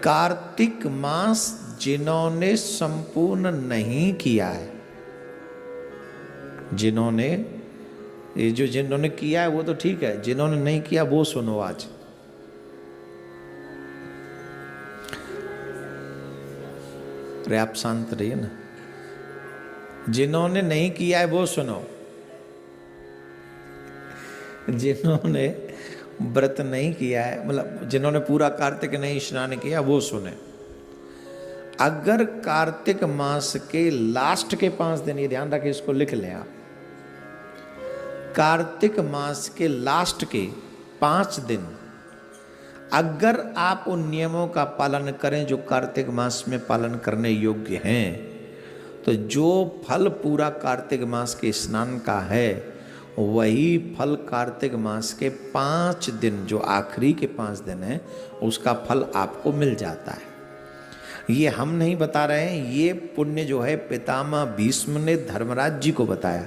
कार्तिक मास जिन्होंने संपूर्ण नहीं किया है, जिन्होंने किया है वो तो ठीक है, जिन्होंने नहीं किया वो सुनो आज। अरे आप शांत रहिए ना। जिन्होंने नहीं किया है वो सुनो, जिन्होंने व्रत नहीं किया है, मतलब जिन्होंने पूरा कार्तिक नहीं स्नान किया वो सुने। अगर कार्तिक मास के लास्ट के 5 दिन, ये ध्यान रखें, इसको लिख लें आप, कार्तिक मास के लास्ट के 5 दिन अगर आप उन नियमों का पालन करें जो कार्तिक मास में पालन करने योग्य हैं, तो जो फल पूरा कार्तिक मास के स्नान का है वही फल कार्तिक मास के 5 दिन, जो आखिरी के 5 दिन है, उसका फल आपको मिल जाता है। ये हम नहीं बता रहे हैं, ये पुण्य जो है पितामह भीष्म ने धर्मराज जी को बताया।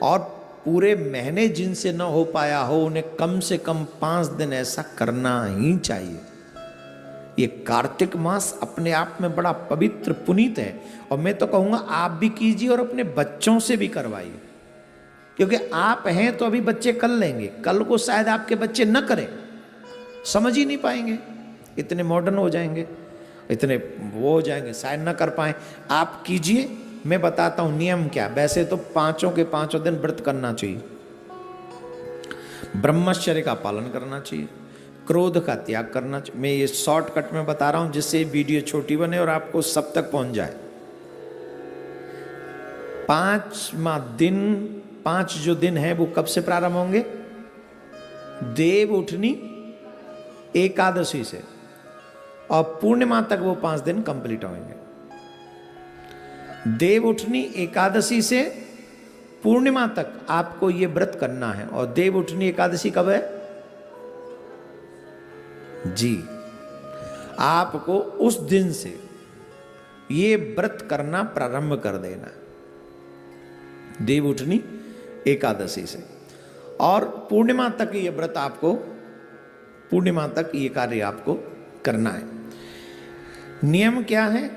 और पूरे महीने जिनसे न हो पाया हो उन्हें कम से कम 5 दिन ऐसा करना ही चाहिए। ये कार्तिक मास अपने आप में बड़ा पवित्र पुनीत है, और मैं तो कहूँगा आप भी कीजिए और अपने बच्चों से भी करवाइए, क्योंकि आप हैं तो अभी बच्चे कर लेंगे, कल को शायद आपके बच्चे न करें, समझ ही नहीं पाएंगे, इतने मॉडर्न हो जाएंगे, इतने वो हो जाएंगे, शायद न कर पाए। आप कीजिए, मैं बताता हूं नियम क्या। वैसे तो 5 के 5 दिन व्रत करना चाहिए, ब्रह्मचर्य का पालन करना चाहिए, क्रोध का त्याग करना चाहिए। मैं ये शॉर्टकट में बता रहा हूं जिससे वीडियो छोटी बने और आपको सब तक पहुंच जाए। 5 जो दिन है वो कब से प्रारंभ होंगे? देव उठनी एकादशी से, और पूर्णिमा तक वो 5 दिन कंप्लीट होंगे। देव उठनी एकादशी से पूर्णिमा तक आपको ये व्रत करना है। और देव उठनी एकादशी कब है जी? आपको उस दिन से ये व्रत करना प्रारंभ कर देना, देव उठनी एकादशी से, और पूर्णिमा तक ये व्रत आपको, पूर्णिमा तक ये कार्य आपको करना है। नियम क्या है?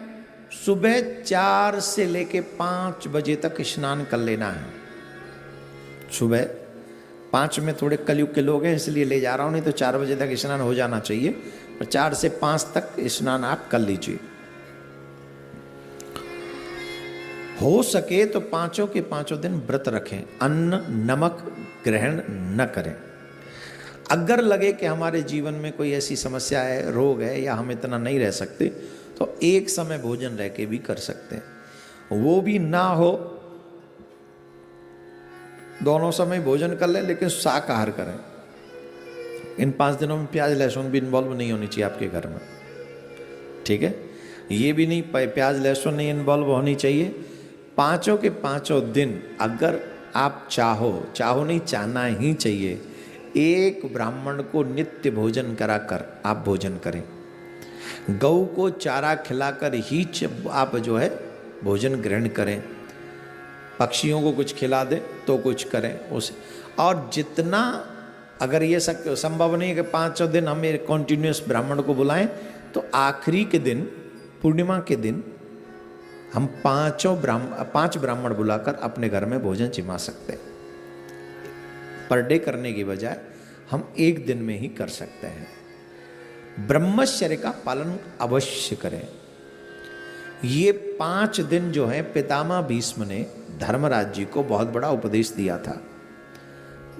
सुबह 4 से लेके 5 बजे तक स्नान कर लेना है। सुबह 5 में थोड़े कलयुग के लोग हैं इसलिए ले जा रहा हूं, नहीं तो 4 बजे तक स्नान हो जाना चाहिए, और 4 से 5 तक स्नान आप कर लीजिए। हो सके तो 5 के 5 दिन व्रत रखें, अन्न नमक ग्रहण न करें। अगर लगे कि हमारे जीवन में कोई ऐसी समस्या है, रोग है, या हम इतना नहीं रह सकते, तो एक समय भोजन रह के भी कर सकते हैं। वो भी ना हो, दोनों समय भोजन कर लें, लेकिन शाकाहार करें। इन 5 दिनों में प्याज लहसुन भी इन्वॉल्व नहीं होनी चाहिए आपके घर में, ठीक है? ये भी नहीं, प्याज लहसुन नहीं इन्वॉल्व होनी चाहिए। 5 के 5 दिन अगर आप चाहो नहीं, चाहना ही चाहिए, एक ब्राह्मण को नित्य भोजन कराकर आप भोजन करें। गौ को चारा खिलाकर ही आप जो है भोजन ग्रहण करें। पक्षियों को कुछ खिला दें तो कुछ करें उसे। और जितना, अगर ये संभव नहीं है कि 5 दिन हम कॉन्टिन्यूस ब्राह्मण को बुलाएं, तो आखिरी के दिन, पूर्णिमा के दिन हम 5 ब्राह्मण बुलाकर अपने घर में भोजन जिमा सकते हैं। पर डे करने की बजाय हम एक दिन में ही कर सकते हैं। ब्रह्मचर्य का पालन अवश्य करें। ये 5 दिन जो है पितामह भीष्म ने धर्मराज जी को बहुत बड़ा उपदेश दिया था।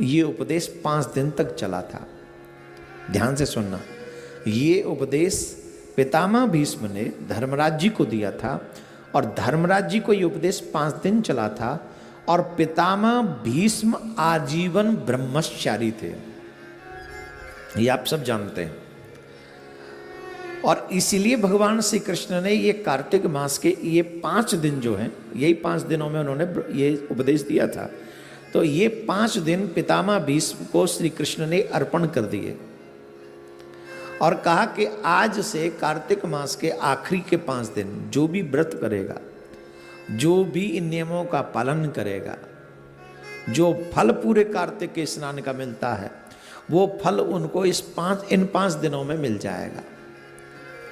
ये उपदेश 5 दिन तक चला था। ध्यान से सुनना, ये उपदेश पितामह भीष्म ने धर्मराज जी को दिया था, और धर्मराज जी को ये उपदेश 5 दिन चला था, और पितामह भीष्म आजीवन ब्रह्मचारी थे, ये आप सब जानते हैं। और इसीलिए भगवान श्री कृष्ण ने ये कार्तिक मास के ये 5 दिन जो हैं, यही 5 दिनों में उन्होंने ये उपदेश दिया था। तो ये 5 दिन पितामह भीष्म को श्री कृष्ण ने अर्पण कर दिए, और कहा कि आज से कार्तिक मास के आखिरी के 5 दिन जो भी व्रत करेगा, जो भी इन नियमों का पालन करेगा, जो फल पूरे कार्तिक के स्नान का मिलता है, वो फल उनको इन 5 दिनों में मिल जाएगा।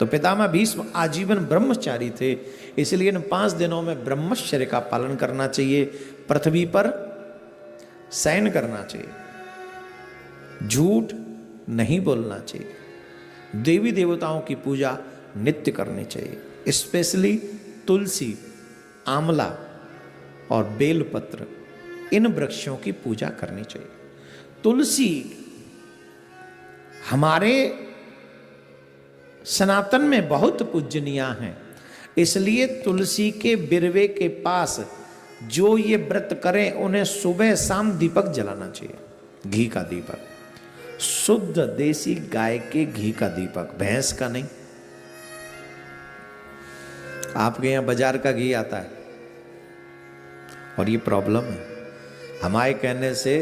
तो पितामह भीष्म आजीवन ब्रह्मचारी थे, इसलिए इन 5 दिनों में ब्रह्मचर्य का पालन करना चाहिए, पृथ्वी पर शयन करना चाहिए, झूठ नहीं बोलना चाहिए, देवी देवताओं की पूजा नित्य करनी चाहिए, स्पेशली तुलसी, आंवला और बेलपत्र, इन वृक्षों की पूजा करनी चाहिए। तुलसी हमारे सनातन में बहुत पूजनीय हैं, इसलिए तुलसी के बिरवे के पास जो ये व्रत करें उन्हें सुबह शाम दीपक जलाना चाहिए, घी का दीपक, शुद्ध देसी गाय के घी का दीपक, भैंस का नहीं। आपके यहां बाजार का घी आता है और ये प्रॉब्लम है, हमारे कहने से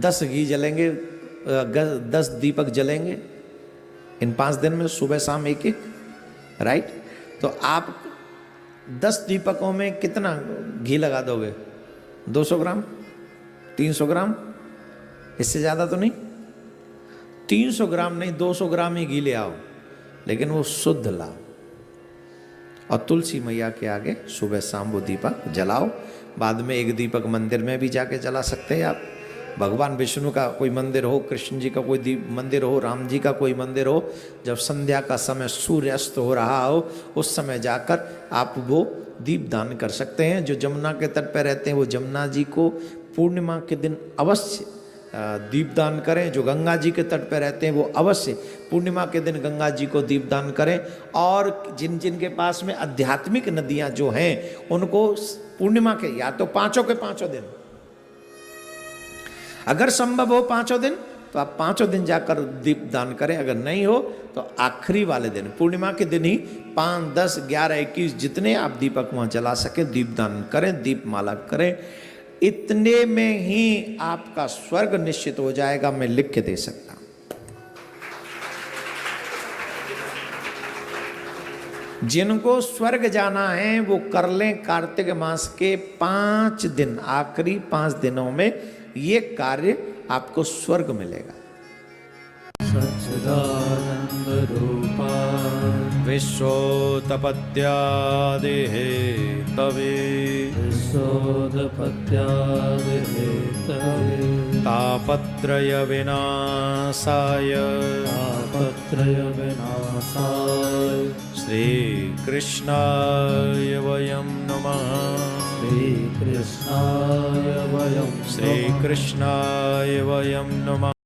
10 घी जलेंगे, 10 दीपक जलेंगे इन 5 दिन में, सुबह शाम एक एक, राइट। तो आप 10 दीपकों में कितना घी लगा दोगे? 200 ग्राम, 300 ग्राम, इससे ज़्यादा तो नहीं। 300 ग्राम नहीं, 200 ग्राम ही घी ले आओ, लेकिन वो शुद्ध लाओ और तुलसी मैया के आगे सुबह शाम वो दीपक जलाओ। बाद में एक दीपक मंदिर में भी जाके जला सकते हैं आप। भगवान विष्णु का कोई मंदिर हो, कृष्ण जी का कोई मंदिर हो, राम जी का कोई मंदिर हो, जब संध्या का समय सूर्यास्त हो रहा हो उस समय जाकर आप वो दीप दान कर सकते हैं। जो जमुना के तट पर रहते हैं वो जमुना जी को पूर्णिमा के दिन अवश्य दीपदान करें। जो गंगा जी के तट पर रहते हैं वो अवश्य पूर्णिमा के दिन गंगा जी को दीपदान करें। और जिन जिन के पास में आध्यात्मिक नदियां जो हैं उनको पूर्णिमा के या तो 5 के 5 दिन, अगर संभव हो 5 दिन तो आप 5 दिन जाकर दीपदान करें, अगर नहीं हो तो आखिरी वाले दिन पूर्णिमा के दिन ही 5, 10, 11, 21 जितने आप दीपक वहां जला सके दीपदान करें, दीपमाला करें। इतने में ही आपका स्वर्ग निश्चित हो जाएगा, मैं लिख के दे सकता हूं। जिनको स्वर्ग जाना है वो कर लें कार्तिक मास के 5 दिन, आखिरी 5 दिनों में ये कार्य आपको स्वर्ग मिलेगा। सच्चिदानंद रूपा विश्वोत्पत्त्यादिः तवे विश्वोत्पत्त्यादिः तवे तापत्रय विनाशाय श्री कृष्णाय वयं नमः। श्री कृष्णाय वयं नमः।